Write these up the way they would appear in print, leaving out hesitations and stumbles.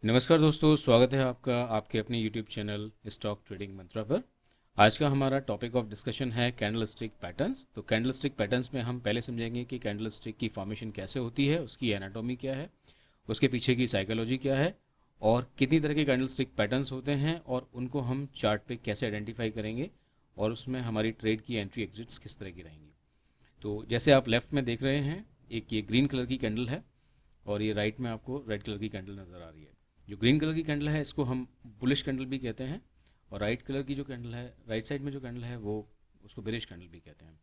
नमस्कार दोस्तों, स्वागत है आपका आपके अपने यूट्यूब चैनल स्टॉक ट्रेडिंग मंत्रा पर। आज का हमारा टॉपिक ऑफ डिस्कशन है कैंडलस्टिक पैटर्न्स। तो कैंडलस्टिक पैटर्न्स में हम पहले समझेंगे कि कैंडलस्टिक की फॉर्मेशन कैसे होती है, उसकी एनाटॉमी क्या है, उसके पीछे की साइकोलॉजी क्या है, और कितनी तरह के कैंडलस्टिक पैटर्न्स होते हैं और उनको हम चार्ट पे कैसे आइडेंटिफाई करेंगे, और उसमें हमारी ट्रेड की एंट्री एग्जिट्स किस तरह की रहेंगी। तो जैसे आप लेफ्ट में देख रहे हैं, एक ये ग्रीन कलर की कैंडल है और ये राइट में आपको रेड कलर की कैंडल नज़र आ रही है। जो ग्रीन कलर की कैंडल है इसको हम बुलिश कैंडल भी कहते हैं, और राइट कलर की जो कैंडल है, राइट साइड में जो कैंडल है, वो उसको बेरिश कैंडल भी कहते हैं।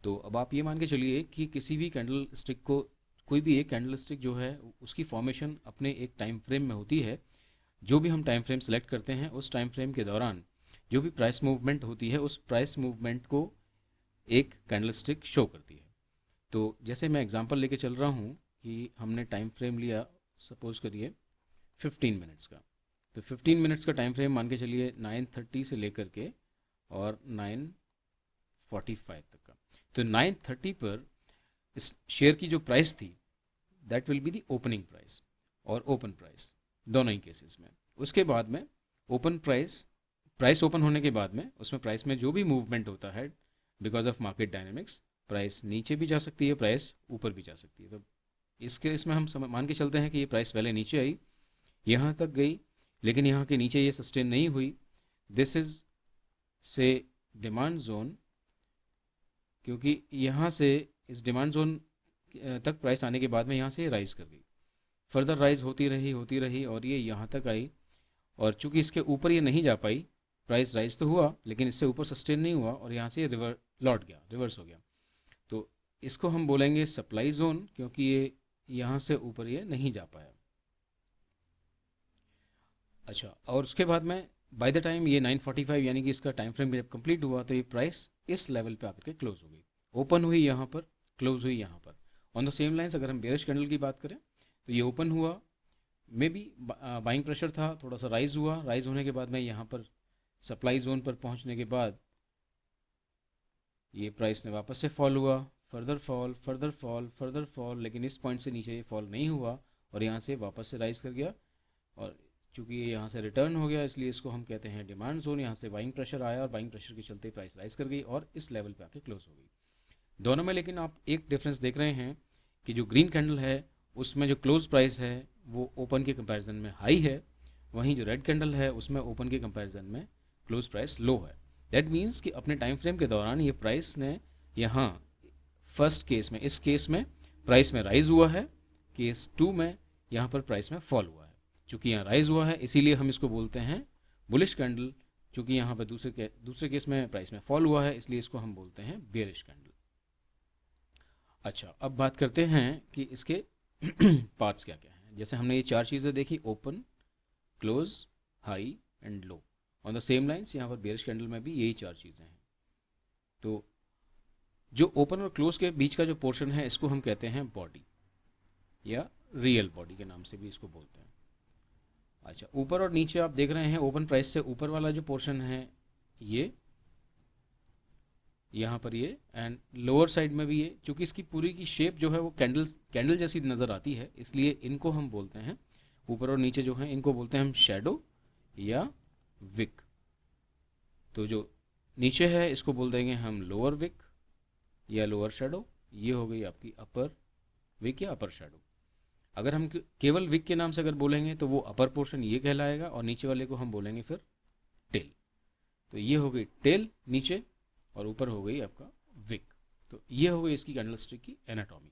तो अब आप ये मान के चलिए कि किसी भी कैंडल स्टिक को, कोई भी एक कैंडल स्टिक जो है उसकी फॉर्मेशन अपने एक टाइम फ्रेम में होती है। जो भी हम टाइम फ्रेम सेलेक्ट करते हैं उस टाइम फ्रेम के दौरान जो भी प्राइस मूवमेंट होती है उस प्राइस मूवमेंट को एक कैंडल स्टिक शो करती है। तो जैसे मैं एग्जांपल लेके चल रहा हूँ कि हमने टाइम फ्रेम लिया, सपोज करिए 15 मिनट्स का। तो 15 मिनट्स का टाइम फ्रेम मान के चलिए 9:30 से लेकर के और 9:45 तक का। तो 9:30 पर इस शेयर की जो प्राइस थी, that will be the opening price और ओपन प्राइस, दोनों ही केसेस में। उसके बाद में ओपन प्राइस, प्राइस ओपन होने के बाद में उसमें प्राइस में जो भी मूवमेंट होता है because of market dynamics, price नीचे भी जा सकती है, प्राइस ऊपर भी जा सकती है। तो इस केस में हम मान के चलते हैं कि ये प्राइस पहले नीचे आई, यहाँ तक गई, लेकिन यहाँ के नीचे ये सस्टेन नहीं हुई। दिस इज से डिमांड जोन, क्योंकि यहाँ से इस डिमांड जोन तक प्राइस आने के बाद में यहाँ से राइज कर गई, फर्दर राइज होती रही और ये यहाँ तक आई। और चूंकि इसके ऊपर ये नहीं जा पाई, प्राइस राइज तो हुआ लेकिन इससे ऊपर सस्टेन नहीं हुआ और यहाँ से रिवर लौट गया, रिवर्स हो गया। तो इसको हम बोलेंगे सप्लाई जोन, क्योंकि ये यहाँ से ऊपर ये नहीं जा पाया। अच्छा, और उसके बाद में बाय द टाइम ये 9:45 यानी कि इसका टाइम फ्रेम जब कंप्लीट हुआ तो ये प्राइस इस लेवल पे आकर के क्लोज हो गई, ओपन हुई यहाँ पर, क्लोज हुई यहाँ पर। ऑन द सेम लाइंस अगर हम बेरिश कैंडल की बात करें तो ये ओपन हुआ, मे बी बाइंग प्रेशर था, थोड़ा सा राइज हुआ, राइज होने के बाद में यहाँ पर सप्लाई जोन पर पहुँचने के बाद ये प्राइस ने वापस से फॉल हुआ, further fall, further fall, further fall, लेकिन इस पॉइंट से नीचे ये फॉल नहीं हुआ और यहाँ से वापस से राइज कर गया। और चूंकि ये यहाँ से रिटर्न हो गया इसलिए इसको हम कहते हैं डिमांड जोन। यहाँ से बाइंग प्रेशर आया और बाइंग प्रेशर के चलते प्राइस राइज कर गई और इस लेवल पे आके क्लोज हो गई। दोनों में लेकिन आप एक डिफरेंस देख रहे हैं कि जो ग्रीन कैंडल है उसमें जो क्लोज प्राइस है वो ओपन के कंपैरिजन में हाई है, वहीं जो रेड कैंडल है उसमें ओपन के कंपैरिजन में क्लोज प्राइस लो है। दैट मीन्स कि अपने टाइम फ्रेम के दौरान ये प्राइस ने यहाँ फर्स्ट केस में, इस केस में प्राइस में राइज हुआ है, केस टू में यहाँ पर प्राइस में फॉल हुआ है। चूंकि यहाँ राइज हुआ है इसीलिए हम इसको बोलते हैं बुलिश कैंडल, चूंकि यहाँ पर दूसरे केस में प्राइस में फॉल हुआ है इसलिए इसको हम बोलते हैं बेरिश कैंडल। अच्छा, अब बात करते हैं कि इसके पार्ट्स क्या क्या हैं। जैसे हमने ये चार चीज़ें देखी, open, close, high and low. On the same lines यहाँ पर बेरिश कैंडल में भी यही चार चीज़ें हैं। तो जो ओपन और क्लोज के बीच का जो पोर्शन है इसको हम कहते हैं बॉडी, या रियल बॉडी के नाम से भी इसको बोलते हैं। अच्छा, ऊपर और नीचे आप देख रहे हैं, ओपन प्राइस से ऊपर वाला जो पोर्शन है ये यहाँ पर ये, एंड लोअर साइड में भी ये। चूंकि इसकी पूरी की शेप जो है वो कैंडल जैसी नज़र आती है इसलिए इनको हम बोलते हैं, ऊपर और नीचे जो है इनको बोलते हैं हम शेडो या विक। तो जो नीचे है इसको बोल देंगे हम लोअर विक या लोअर शेडो। ये हो गई आपकी अपर विक या अपर शेडो। अगर हम केवल विक के नाम से अगर बोलेंगे तो वो अपर पोर्शन ये कहलाएगा और नीचे वाले को हम बोलेंगे फिर टेल। तो ये हो गई टेल नीचे और ऊपर हो गई आपका विक। तो ये हो गई इसकी कैंडलस्टिक की एनाटॉमी।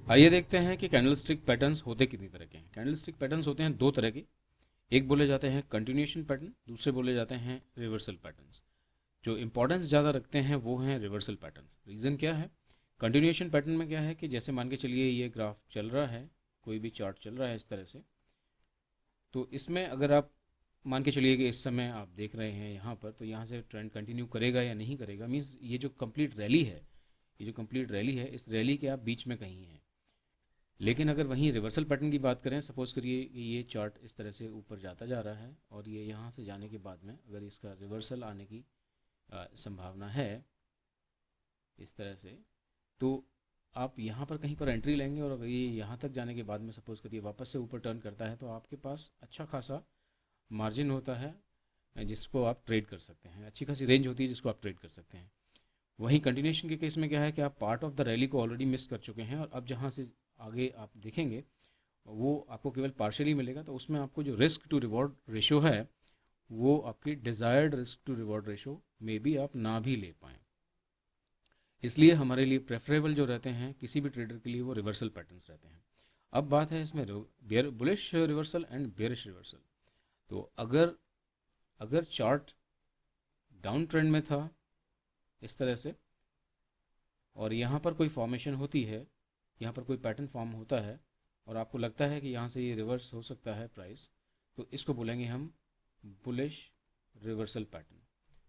आइए देखते हैं कि कैंडलस्टिक पैटर्न्स होते कितनी तरह के हैं। कैंडलस्टिक पैटर्न्स होते हैं दो तरह के, एक बोले जाते हैं कंटिन्यूएशन पैटर्न, दूसरे बोले जाते हैं रिवर्सल पैटर्न्स। जो इंपॉर्टेंस ज़्यादा रखते हैं वो हैं रिवर्सल पैटर्न्स। रीज़न क्या है? कंटिन्यूएशन पैटर्न में क्या है कि जैसे मान के चलिए ये ग्राफ चल रहा है, कोई भी चार्ट चल रहा है इस तरह से, तो इसमें अगर आप मान के चलिए कि इस समय आप देख रहे हैं यहाँ पर, तो यहाँ से ट्रेंड कंटिन्यू करेगा या नहीं करेगा, मीन्स ये जो कंप्लीट रैली है, ये जो कंप्लीट रैली है इस रैली के आप बीच में कहीं हैं। लेकिन अगर वहीं रिवर्सल पैटर्न की बात करें, सपोज करिए कि ये चार्ट इस तरह से ऊपर जाता जा रहा है और ये यहाँ से जाने के बाद में अगर इसका रिवर्सल आने की संभावना है इस तरह से, तो आप यहाँ पर कहीं पर एंट्री लेंगे और अगर ये यहाँ तक जाने के बाद में सपोज करिए वापस से ऊपर टर्न करता है तो आपके पास अच्छा खासा मार्जिन होता है जिसको आप ट्रेड कर सकते हैं, अच्छी खासी रेंज होती है जिसको आप ट्रेड कर सकते हैं। वहीं कंटिन्यूएशन के केस में क्या है कि आप पार्ट ऑफ द रैली को ऑलरेडी मिस कर चुके हैं और अब जहाँ से आगे आप देखेंगे वो आपको केवल पार्शियली मिलेगा, तो उसमें आपको जो रिस्क टू रिवॉर्ड रेशो है वो आपकी desired risk to reward ratio में भी आप ना भी ले पाएँ। इसलिए हमारे लिए प्रेफरेबल जो रहते हैं किसी भी ट्रेडर के लिए वो रिवर्सल पैटर्न्स रहते हैं। अब बात है इसमें bullish reversal and bearish reversal. तो अगर अगर चार्ट डाउन ट्रेंड में था इस तरह से और यहाँ पर कोई फॉर्मेशन होती है, यहाँ पर कोई पैटर्न फॉर्म होता है और आपको लगता है कि यहाँ से ये रिवर्स हो सकता है प्राइस, तो इसको बोलेंगे हम बुलिश रिवर्सल पैटर्न।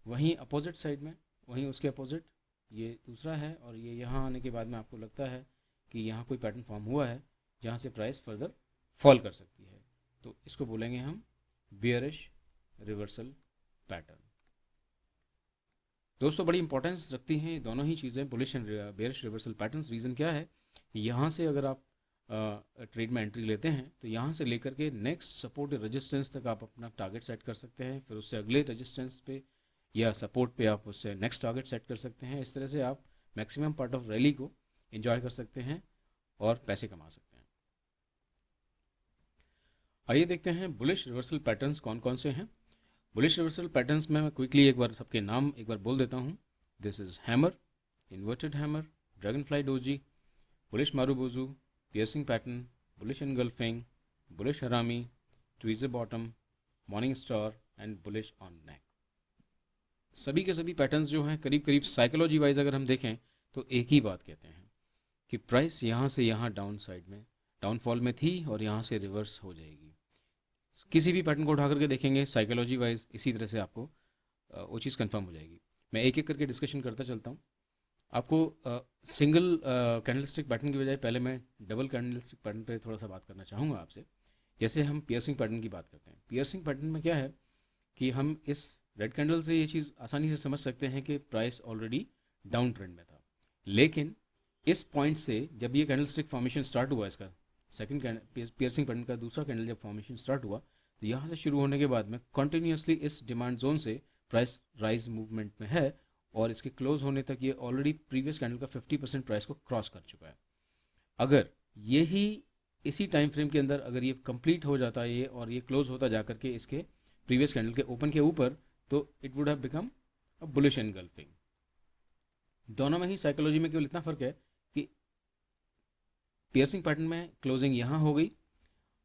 वहीं अपोजिट साइड में, वहीं उसके अपोजिट ये दूसरा है और ये यहाँ आने के बाद में आपको लगता है कि यहाँ कोई पैटर्न फॉर्म हुआ है जहाँ से प्राइस फर्दर फॉल कर सकती है, तो इसको बोलेंगे हम बियरिश रिवर्सल पैटर्न। दोस्तों बड़ी इंपॉर्टेंस रखती हैं दोनों ही चीज़ें, bullish and bearish reversal patterns. Reason क्या है, यहाँ से अगर आप ट्रेड में एंट्री लेते हैं तो यहाँ से लेकर के नेक्स्ट सपोर्ट रेजिस्टेंस तक आप अपना टारगेट सेट कर सकते हैं, फिर उससे अगले रेजिस्टेंस पे या सपोर्ट पे आप उससे नेक्स्ट टारगेट सेट कर सकते हैं। इस तरह से आप मैक्सिमम पार्ट ऑफ रैली को एंजॉय कर सकते हैं और पैसे कमा सकते हैं। आइए देखते हैं बुलिश रिवर्सल पैटर्न्स कौन कौन से हैं। बुलिश रिवर्सल पैटर्न्स में मैं क्विकली एक बार सबके नाम एक बार बोल देता हूँ। This is hammer, inverted hammer, dragon fly doji, bullish marubozu, piercing pattern, bullish engulfing, bullish हरामी, tweezer bottom, morning star and bullish on नेक। सभी के सभी पैटर्न्स जो हैं करीब करीब साइकोलॉजी वाइज अगर हम देखें तो एक ही बात कहते हैं कि प्राइस यहाँ से यहाँ डाउन साइड में डाउनफॉल में थी और यहाँ से रिवर्स हो जाएगी। किसी भी पैटर्न को उठा करके देखेंगे साइकोलॉजी वाइज इसी तरह से आपको वो चीज़ कंफर्म हो जाएगी। मैं एक एक करके डिस्कशन करता चलता हूँ। आपको सिंगल कैंडलस्टिक पैटर्न की बजाय पहले मैं डबल कैंडलस्टिक पैटर्न पे थोड़ा सा बात करना चाहूँगा आपसे। जैसे हम पियर्सिंग पैटर्न की बात करते हैं, पियर्सिंग पैटर्न में क्या है कि हम इस रेड कैंडल से ये चीज़ आसानी से समझ सकते हैं कि प्राइस ऑलरेडी डाउन ट्रेंड में था, लेकिन इस पॉइंट से जब ये कैंडलस्टिक फॉर्मेशन स्टार्ट हुआ, इसका सेकंड पियर्सिंग पैटर्न का दूसरा कैंडल जब फॉर्मेशन स्टार्ट हुआ, तो यहाँ से शुरू होने के बाद में कंटिन्यूसली इस डिमांड जोन से प्राइस राइज मूवमेंट में है और इसके क्लोज होने तक ये ऑलरेडी प्रीवियस कैंडल का 50% प्राइस को क्रॉस कर चुका है। अगर यही इसी टाइम फ्रेम के अंदर अगर ये कंप्लीट हो जाता है ये और ये क्लोज होता जा करके इसके प्रीवियस कैंडल के ओपन के ऊपर, तो it would have become a bullish engulfing. दोनों में ही साइकोलॉजी में केवल इतना फर्क है कि पियर्सिंग पैटर्न में क्लोजिंग यहाँ हो गई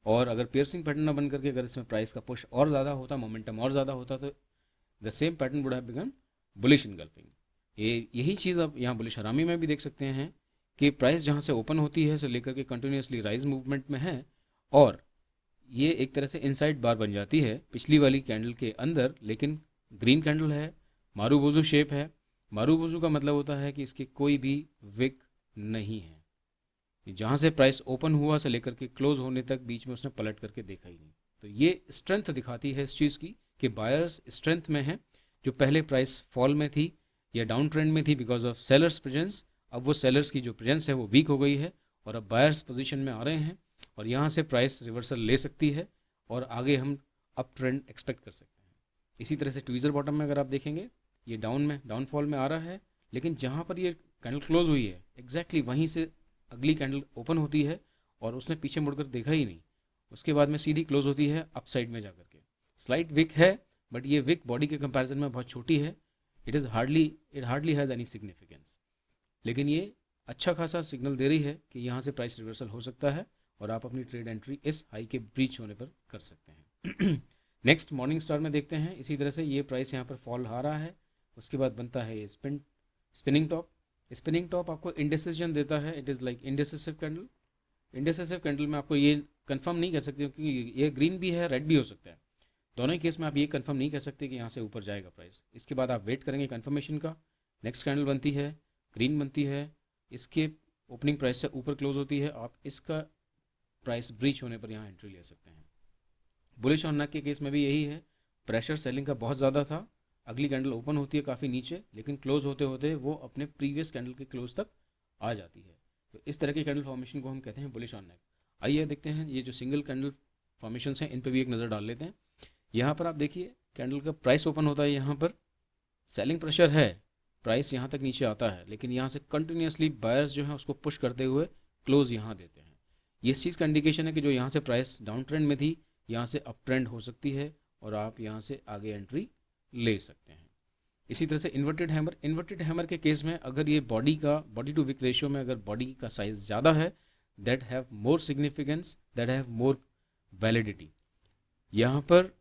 और अगर पियर्सिंग पैटर्न ना बन करके अगर इसमें प्राइस का पुश और ज़्यादा होता, मोमेंटम और ज़्यादा होता, तो the same pattern would have become bullish engulfing. यही चीज़ आप यहाँ बुलिश हरामी में भी देख सकते हैं कि प्राइस जहाँ से ओपन होती है से लेकर के कंटिन्यूसली राइज मूवमेंट में है और ये एक तरह से इनसाइड बार बन जाती है पिछली वाली कैंडल के अंदर, लेकिन ग्रीन कैंडल है, मारूबोजू शेप है। मारूबोजू का मतलब होता है कि इसकी कोई भी विक नहीं है, जहाँ से प्राइस ओपन हुआ से लेकर के क्लोज होने तक बीच में उसने पलट करके देखा ही नहीं। तो ये स्ट्रेंथ दिखाती है इस चीज़ की कि बायर्स स्ट्रेंथ में है। जो पहले प्राइस फॉल में थी या डाउन ट्रेंड में थी बिकॉज ऑफ सेलर्स प्रेजेंस, अब वो सेलर्स की जो प्रेजेंस है वो वीक हो गई है और अब बायर्स पोजीशन में आ रहे हैं और यहाँ से प्राइस रिवर्सल ले सकती है और आगे हम अप ट्रेंड एक्सपेक्ट कर सकते हैं। इसी तरह से ट्वीजर बॉटम में अगर आप देखेंगे ये डाउनफॉल में आ रहा है, लेकिन जहाँ पर ये कैंडल क्लोज हुई है एग्जैक्टली वहीं से अगली कैंडल ओपन होती है और उसने पीछे मुड़कर देखा ही नहीं, उसके बाद में सीधी क्लोज होती है अपसाइड में जाकर के। स्लाइट विक है बट ये विक बॉडी के कंपैरिजन में बहुत छोटी है, it hardly has any significance, लेकिन ये अच्छा खासा सिग्नल दे रही है कि यहाँ से प्राइस रिवर्सल हो सकता है और आप अपनी ट्रेड एंट्री इस हाई के ब्रीच होने पर कर सकते हैं। नेक्स्ट मॉर्निंग स्टार में देखते हैं। इसी तरह से ये प्राइस यहाँ पर फॉल आ रहा है, उसके बाद बनता है ये स्पिनिंग टॉप। स्पिनिंग टॉप आपको इंडिसिजन देता है, it is like indecisive candle. Indecisive candle में आपको ये कंफर्म नहीं कर सकते क्योंकि ये ग्रीन भी है रेड भी हो सकता है, दोनों ही केस में आप ये कंफर्म नहीं कर सकते कि यहाँ से ऊपर जाएगा प्राइस। इसके बाद आप वेट करेंगे कंफर्मेशन का। नेक्स्ट कैंडल बनती है, ग्रीन बनती है, इसके ओपनिंग प्राइस से ऊपर क्लोज होती है, आप इसका प्राइस ब्रीच होने पर यहाँ एंट्री ले सकते हैं। बुलिश ऑन नेक के केस में भी यही है, प्रेशर सेलिंग का बहुत ज़्यादा था, अगली कैंडल ओपन होती है काफ़ी नीचे लेकिन क्लोज होते होते वो अपने प्रीवियस कैंडल के क्लोज तक आ जाती है। तो इस तरह की कैंडल फॉर्मेशन को हम कहते हैं बुलिश ऑन नेक। आइए देखते हैं ये जो सिंगल कैंडल फॉर्मेशंस हैं इन पे भी एक नज़र डाल लेते हैं। यहाँ पर आप देखिए कैंडल का प्राइस ओपन होता है, यहाँ पर सेलिंग प्रेशर है, प्राइस यहाँ तक नीचे आता है, लेकिन यहाँ से कंटिन्यूसली बायर्स जो है उसको पुश करते हुए क्लोज यहाँ देते हैं। ये इस चीज़ का इंडिकेशन है कि जो यहाँ से प्राइस डाउन ट्रेंड में थी, यहाँ से अप ट्रेंड हो सकती है और आप यहाँ से आगे एंट्री ले सकते हैं। इसी तरह से इन्वर्टेड हैमर के केस में अगर ये बॉडी टू विक रेशियो में अगर बॉडी का साइज ज़्यादा है, that have more significance, that have more validity. यहाँ पर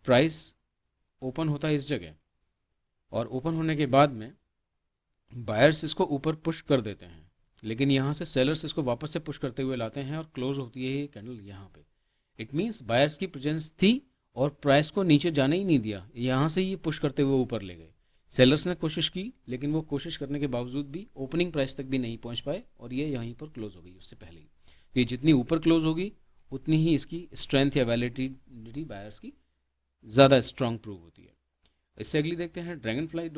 प्राइस ओपन होता है इस जगह और ओपन होने के बाद में बायर्स इसको ऊपर पुश कर देते हैं, लेकिन यहाँ से सेलर्स इसको वापस से पुश करते हुए लाते हैं और क्लोज होती है ये कैंडल यहाँ पे। इट मीन्स बायर्स की प्रेजेंस थी और प्राइस को नीचे जाने ही नहीं दिया, यहाँ से ये पुश करते हुए ऊपर ले गए। सेलर्स ने कोशिश की, लेकिन वो कोशिश करने के बावजूद भी ओपनिंग प्राइस तक भी नहीं पहुँच पाए और ये यहीं पर क्लोज हो गई उससे पहले ही। तो ये जितनी ऊपर क्लोज होगी उतनी ही इसकी स्ट्रेंथ या वैलिडिटी बायर्स की ज़्यादा स्ट्रांग प्रूव होती है। इससे अगली देखते हैं ड्रैगन फ्लाई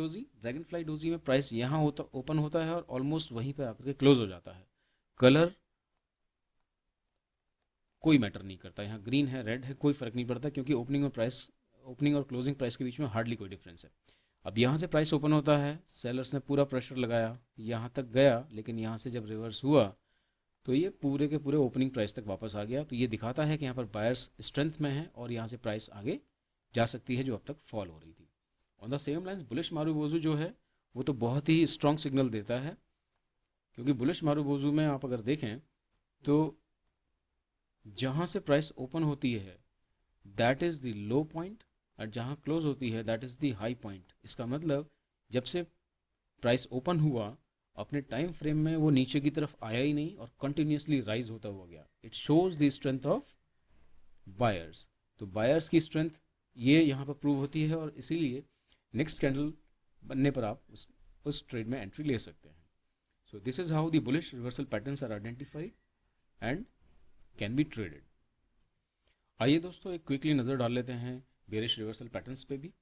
डोजी में प्राइस यहाँ ओपन होता है और ऑलमोस्ट वहीं पर आकर के क्लोज हो जाता है। कलर कोई मैटर नहीं करता, यहाँ ग्रीन है रेड है कोई फ़र्क नहीं पड़ता, क्योंकि ओपनिंग और क्लोजिंग प्राइस के बीच में हार्डली कोई डिफरेंस है। अब यहाँ से प्राइस ओपन होता है, सेलर्स ने पूरा प्रेशर लगाया, यहाँ तक गया, लेकिन यहाँ से जब रिवर्स हुआ तो ये पूरे के पूरे ओपनिंग प्राइस तक वापस आ गया। तो ये दिखाता है कि यहाँ पर बायर्स स्ट्रेंथ में है और यहाँ से प्राइस आगे जा सकती है जो अब तक फॉल हो रही थी। On the same lines bullish मारुबोजू जो है वो तो बहुत ही स्ट्रॉन्ग सिग्नल देता है, क्योंकि बुलिश मारुबोजू में आप अगर देखें तो जहाँ से प्राइस ओपन होती है that is the low point और जहाँ क्लोज होती है that is the high point. इसका मतलब जब से प्राइस ओपन हुआ अपने टाइम फ्रेम में वो नीचे की तरफ आया ही नहीं और कंटिन्यूसली राइज होता हुआ गया। It shows the strength of buyers. तो बायर्स की स्ट्रेंथ ये यहाँ पर प्रूव होती है और इसीलिए नेक्स्ट कैंडल बनने पर आप उस ट्रेड में एंट्री ले सकते हैं। So this is how the bullish reversal patterns are identified and can be traded. आइए दोस्तों एक क्विकली नज़र डाल लेते हैं बेरिश रिवर्सल पैटर्न्स पे भी।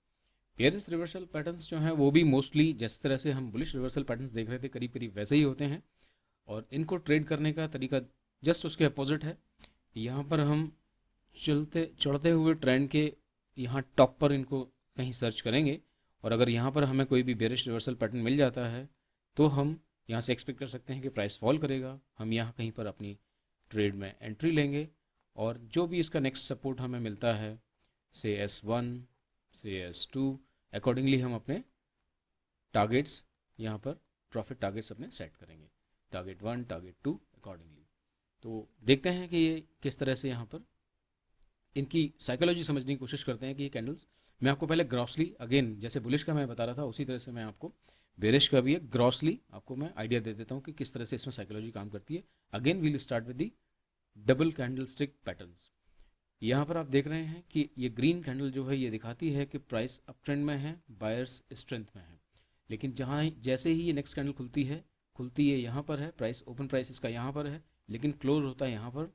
बेरिश रिवर्सल पैटर्न्स जो हैं वो भी मोस्टली जिस तरह से हम बुलिश रिवर्सल पैटर्न्स देख रहे थे करीब करीब वैसे ही होते हैं और इनको ट्रेड करने का तरीका जस्ट उसके अपोजिट है। यहाँ पर हम चढ़ते हुए ट्रेंड के यहाँ टॉप पर इनको कहीं सर्च करेंगे और अगर यहाँ पर हमें कोई भी बेरिश रिवर्सल पैटर्न मिल जाता है तो हम यहाँ से एक्सपेक्ट कर सकते हैं कि प्राइस फॉल करेगा, हम यहाँ कहीं पर अपनी ट्रेड में एंट्री लेंगे और जो भी इसका नेक्स्ट सपोर्ट हमें मिलता है से S1 से S2 अकॉर्डिंगली हम अपने टारगेट्स यहाँ पर प्रॉफिट टारगेट्स अपने सेट करेंगे, टारगेट 1 टारगेट 2 अकॉर्डिंगली। तो देखते हैं कि ये किस तरह से यहाँ पर इनकी साइकोलॉजी समझने की कोशिश करते हैं कि ये कैंडल्स, मैं आपको पहले ग्रॉसली अगेन जैसे बुलिश का मैं बता रहा था उसी तरह से मैं आपको बेरिश का भी एक ग्रॉसली आपको मैं आइडिया दे देता हूँ कि किस तरह से इसमें साइकोलॉजी काम करती है। Again we'll start with the double candlestick patterns. यहाँ पर आप देख रहे हैं कि ये ग्रीन कैंडल जो है ये दिखाती है कि प्राइस अप ट्रेंड में है, बायर्स स्ट्रेंथ में है, लेकिन जहाँ जैसे ही ये नेक्स्ट कैंडल खुलती है यहाँ पर है, प्राइस ओपन प्राइस इसका यहाँ पर है, लेकिन क्लोज होता है यहाँ पर,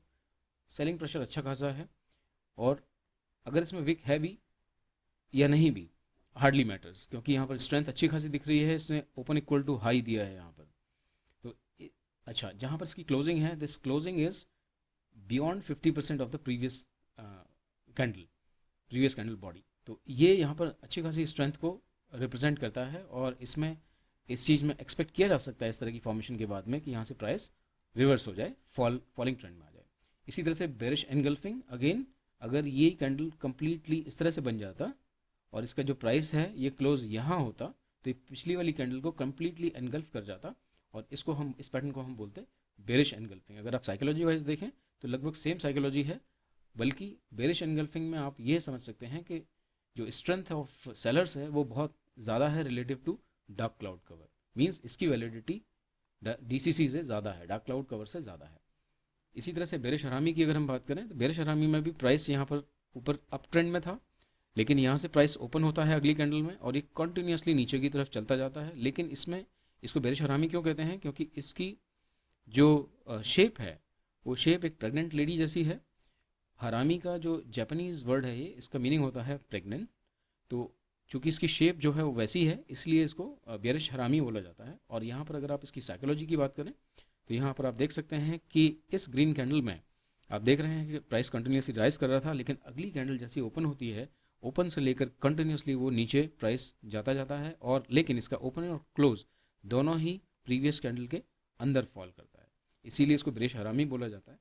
सेलिंग प्रेशर अच्छा खासा है और अगर इसमें विक है भी या नहीं भी हार्डली मैटर्स, क्योंकि यहाँ पर स्ट्रेंथ अच्छी खासी दिख रही है, इसने ओपन इक्वल टू हाई दिया है यहाँ पर। तो अच्छा जहाँ पर इसकी क्लोजिंग है, this closing is beyond 50% of the previous candle body. तो ये यहाँ पर अच्छी खासी स्ट्रेंथ को रिप्रेजेंट करता है और इसमें इस चीज़ में एक्सपेक्ट किया जा सकता है इस तरह की फॉर्मेशन के बाद में कि यहाँ से प्राइस रिवर्स हो जाए, फॉलिंग ट्रेंड में आ जाए। इसी तरह से बेरिश एनगल्फिंग, अगेन अगर ये कैंडल कंप्लीटली इस तरह से बन जाता और इसका जो प्राइस है ये क्लोज यहाँ होता तो पिछली वाली कैंडल को कंप्लीटली एनगल्फ कर जाता और इसको हम इस पैटर्न को हम बोलते हैं बेरिश एनगल्फिंग। अगर आप साइकोलॉजी वाइज देखें तो लगभग सेम साइकोलॉजी है, बल्कि बेरिश एनगल्फिंग में आप ये समझ सकते हैं कि जो स्ट्रेंथ ऑफ सेलर्स है वो बहुत ज़्यादा है relative to dark cloud cover, means इसकी वैलिडिटी DCC से ज़्यादा है, डार्क क्लाउड कवर से ज़्यादा है। इसी तरह से बेरिश हरामी की अगर हम बात करें तो बेरिश हरामी में भी प्राइस यहाँ पर ऊपर अप ट्रेंड में था, लेकिन यहाँ से प्राइस ओपन होता है अगली कैंडल में और ये कंटिन्यूसली नीचे की तरफ चलता जाता है। लेकिन इसमें इसको बेरिश हरामी क्यों कहते हैं, क्योंकि इसकी जो शेप है वो शेप एक प्रेग्नेंट लेडी जैसी है। हरामी का जो जापानीज़ वर्ड है ये, इसका मीनिंग होता है प्रेग्नेंट, तो चूँकि इसकी शेप जो है वो वैसी है इसलिए इसको बेरिश हरामी बोला जाता है। और यहाँ पर अगर आप इसकी साइकोलॉजी की बात करें तो यहाँ पर आप देख सकते हैं कि इस ग्रीन कैंडल में आप देख रहे हैं कि प्राइस कंटिन्यूसली राइज कर रहा था, लेकिन अगली कैंडल जैसी ओपन होती है, ओपन से लेकर कंटिन्यूसली वो नीचे प्राइस जाता जाता है, और लेकिन इसका ओपन और क्लोज दोनों ही प्रीवियस कैंडल के अंदर फॉल करता है, इसीलिए इसको बेरिश हरामी बोला जाता है।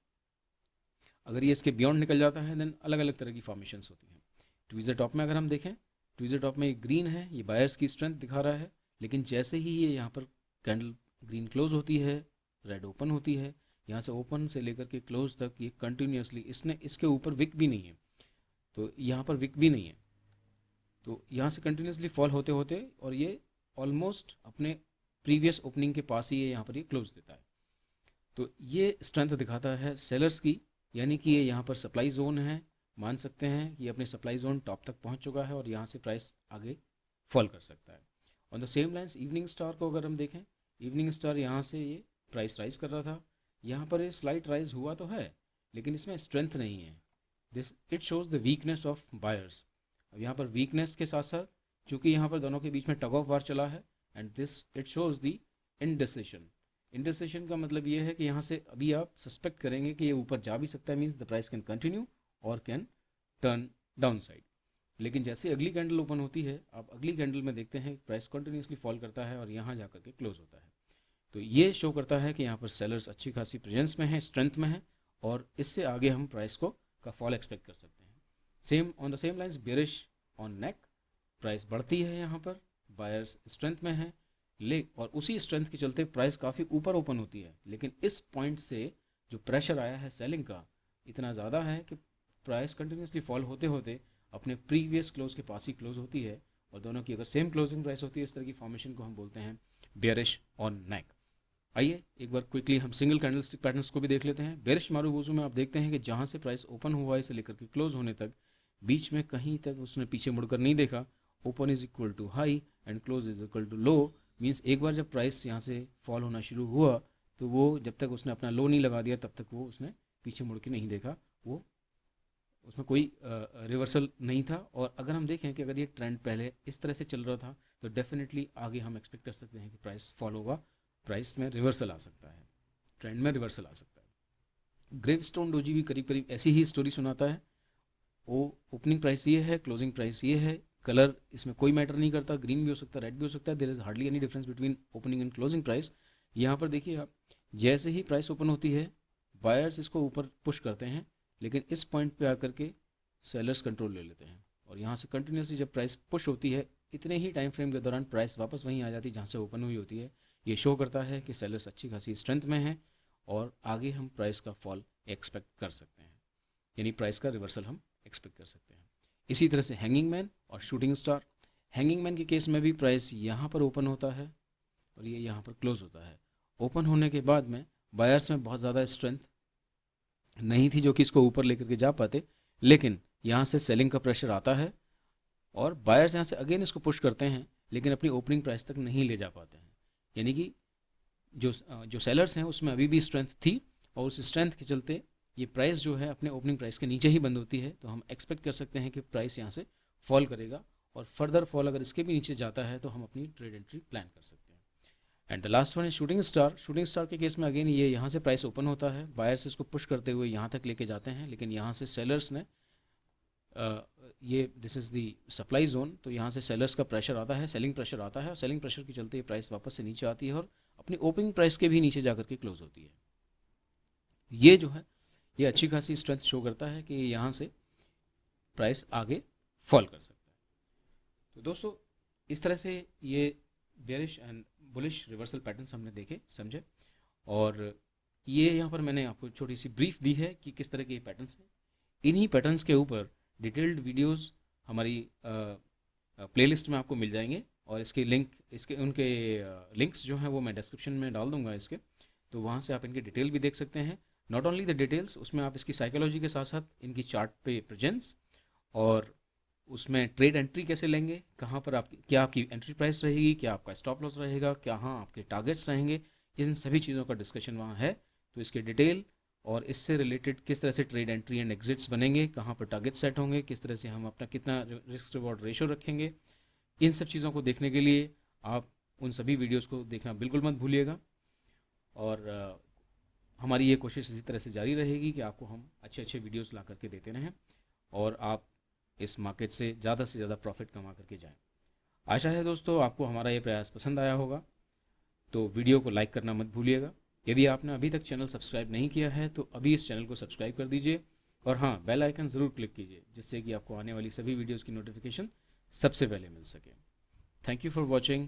अगर ये इसके बियॉन्ड निकल जाता है देन अलग अलग तरह की फॉर्मेशंस होती हैं। ट्वीज़र टॉप में अगर हम देखें, ट्वीज़र टॉप में ये ग्रीन है, ये बायर्स की स्ट्रेंथ दिखा रहा है, लेकिन जैसे ही ये यहाँ पर कैंडल ग्रीन क्लोज होती है, रेड ओपन होती है, यहाँ से ओपन से लेकर के क्लोज तक ये कंटिन्यूसली, इसने इसके ऊपर विक भी नहीं है, तो यहाँ पर विक भी नहीं है, तो यहाँ से कंटिन्यूसली फॉल होते होते और ये ऑलमोस्ट अपने प्रीवियस ओपनिंग के पास ही ये यहाँ पर ये क्लोज देता है। तो ये स्ट्रेंथ दिखाता है सेलर्स की, यानी कि ये यहाँ पर सप्लाई जोन है, मान सकते हैं कि अपने सप्लाई जोन टॉप तक पहुँच चुका है और यहाँ से प्राइस आगे फॉल कर सकता है। On the same lines evening star को अगर हम देखें, इवनिंग स्टार यहाँ से ये प्राइस राइज कर रहा था, यहाँ पर ये स्लाइट राइज हुआ तो है, लेकिन इसमें स्ट्रेंथ नहीं है। This it shows the weakness of buyers. अब यहाँ पर वीकनेस के साथ साथ चूँकि यहाँ पर दोनों के बीच में टग ऑफ वार चला है, and this it shows the indecision. Indecision का मतलब ये है कि यहाँ से अभी आप सस्पेक्ट करेंगे कि ये ऊपर जा भी सकता है, means the price can continue और कैन टर्न डाउन साइड। लेकिन जैसे अगली कैंडल ओपन होती है, आप अगली कैंडल में देखते हैं प्राइस कंटिन्यूसली फॉल करता है और यहाँ जाकर के क्लोज होता है। तो ये शो करता है कि यहाँ पर सेलर्स अच्छी खासी प्रेजेंस में है, स्ट्रेंथ में है, और इससे आगे हम प्राइस को का फॉल एक्सपेक्ट कर सकते हैं। Same on the same lines bearish on neck, price बढ़ती है यहाँ पर, बायर्स स्ट्रेंथ में है, और उसी स्ट्रेंथ के चलते प्राइस काफ़ी ऊपर ओपन होती है, लेकिन इस पॉइंट से जो प्रेशर आया है सेलिंग का इतना ज़्यादा है कि प्राइस कंटिन्यूसली फॉल होते होते अपने प्रीवियस क्लोज के पास ही क्लोज होती है, और दोनों की अगर सेम क्लोजिंग प्राइस होती है, इस तरह की फॉर्मेशन को हम बोलते हैं बेरिश ऑन नेक। आइए एक बार क्विकली हम सिंगल कैंडलस्टिक पैटर्न्स को भी देख लेते हैं। बेरिश मारुबुजू में आप देखते हैं कि जहाँ से प्राइस ओपन हुआ है इसे लेकर के क्लोज होने तक बीच में कहीं तक उसने पीछे मुड़कर नहीं देखा। Open is equal to high and close is equal to low, means एक बार जब प्राइस यहाँ से फॉल होना शुरू हुआ तो वो जब तक उसने अपना लो नहीं लगा दिया तब तक वो उसने पीछे मुड़ के नहीं देखा, वो उसमें कोई रिवर्सल नहीं था। और अगर हम देखें कि अगर ये ट्रेंड पहले इस तरह से चल रहा था तो डेफिनेटली आगे हम एक्सपेक्ट कर सकते हैं कि प्राइस फॉल होगा, प्राइस में रिवर्सल आ सकता है, ट्रेंड में रिवर्सल आ सकता है। ग्रेवस्टोन डोजी भी करीब करीब ऐसी ही स्टोरी सुनाता है। वो ओपनिंग प्राइस ये है, क्लोजिंग प्राइस ये है, कलर इसमें कोई मैटर नहीं करता, ग्रीन भी हो सकता है, रेड भी हो सकता है, there is hardly any difference between opening and closing price. यहाँ पर देखिए आप, जैसे ही प्राइस ओपन होती है बायर्स इसको ऊपर पुश करते हैं, लेकिन इस पॉइंट पे आकर के सेलर्स कंट्रोल ले लेते हैं, और यहाँ से कंटिन्यूसली जब प्राइस पुश होती है इतने ही टाइम फ्रेम के दौरान प्राइस वापस वहीं आ जाती है जहाँ से ओपन हुई होती है। ये शो करता है कि सेलर्स अच्छी खासी स्ट्रेंथ में हैं और आगे हम प्राइस का फॉल एक्सपेक्ट कर सकते हैं, यानी प्राइस का रिवर्सल हम एक्सपेक्ट कर सकते हैं। इसी तरह से हैंगिंग मैन और शूटिंग स्टार, हैंगिंग मैन के केस में भी प्राइस यहाँ पर ओपन होता है और ये यहाँ पर क्लोज होता है। ओपन होने के बाद में बायर्स में बहुत ज़्यादा स्ट्रेंथ नहीं थी जो कि इसको ऊपर लेकर के जा पाते, लेकिन यहाँ से सेलिंग का प्रेशर आता है और बायर्स यहाँ से अगेन इसको पुश करते हैं, लेकिन अपनी ओपनिंग प्राइस तक नहीं ले जा पाते हैं। यानी कि जो सेलर्स हैं उसमें अभी भी स्ट्रेंथ थी, और उस स्ट्रेंथ के चलते ये प्राइस जो है अपने ओपनिंग प्राइस के नीचे ही बंद होती है, तो हम एक्सपेक्ट कर सकते हैं कि प्राइस यहाँ से फॉल करेगा, और फर्दर फॉल अगर इसके भी नीचे जाता है तो हम अपनी ट्रेड एंट्री प्लान कर सकते हैं। एंड द लास्ट वन है शूटिंग स्टार। शूटिंग स्टार के केस में अगेन ये यहाँ से प्राइस ओपन होता है, बायर्स इसको पुश करते हुए यहाँ तक लेके जाते हैं, लेकिन यहाँ से सेलर्स ने ये this is the supply zone, तो यहाँ से सेलर्स का प्रेशर आता है, सेलिंग प्रेशर आता है, और सेलिंग प्रेशर के चलते ये प्राइस वापस से नीचे आती है और अपनी ओपनिंग प्राइस के भी नीचे जाकर के क्लोज होती है। ये जो है ये अच्छी खासी स्ट्रेंथ शो करता है कि यहाँ से प्राइस आगे फॉल कर सकता है। तो दोस्तों इस तरह से ये bearish and bullish reversal patterns हमने देखे समझे, और ये यहाँ पर मैंने आपको छोटी सी ब्रीफ दी है कि किस तरह के ये पैटर्न्स हैं। इन्हीं पैटर्न्स के ऊपर डिटेल्ड वीडियोस हमारी प्लेलिस्ट में आपको मिल जाएंगे, और इसके लिंक उनके लिंक्स जो हैं वो मैं डिस्क्रिप्शन में डाल दूंगा इसके, तो वहाँ से आप इनके डिटेल भी देख सकते हैं। नॉट ओनली द डिटेल्स, उसमें आप इसकी साइकोलॉजी के साथ साथ इनकी चार्ट पे प्रेजेंस और उसमें ट्रेड एंट्री कैसे लेंगे, कहाँ पर क्या आपकी एंट्री प्राइस रहेगी, क्या आपका स्टॉप लॉस रहेगा, क्या हाँ आपके टारगेट्स रहेंगे, इन सभी चीज़ों का डिस्कशन वहाँ है। तो इसके डिटेल और इससे रिलेटेड किस तरह से ट्रेड एंट्री एंड एग्जिट्स बनेंगे, कहाँ पर टारगेट सेट होंगे, किस तरह से हम अपना कितना रिस्क रिवॉर्ड रेशो रखेंगे, इन सब चीज़ों को देखने के लिए आप उन सभी वीडियोस को देखना बिल्कुल मत भूलिएगा। और हमारी ये कोशिश इसी तरह से जारी रहेगी कि आपको हम अच्छे अच्छे वीडियोस ला करके देते रहें और आप इस मार्केट से ज़्यादा प्रॉफिट कमा करके जाएं। आशा है दोस्तों आपको हमारा ये प्रयास पसंद आया होगा, तो वीडियो को लाइक करना मत भूलिएगा। यदि आपने अभी तक चैनल सब्सक्राइब नहीं किया है तो अभी इस चैनल को सब्सक्राइब कर दीजिए और हाँ, बेल आइकन ज़रूर क्लिक कीजिए, जिससे कि आपको आने वाली सभी वीडियोज़ की नोटिफिकेशन सबसे पहले मिल सके। Thank you for watching.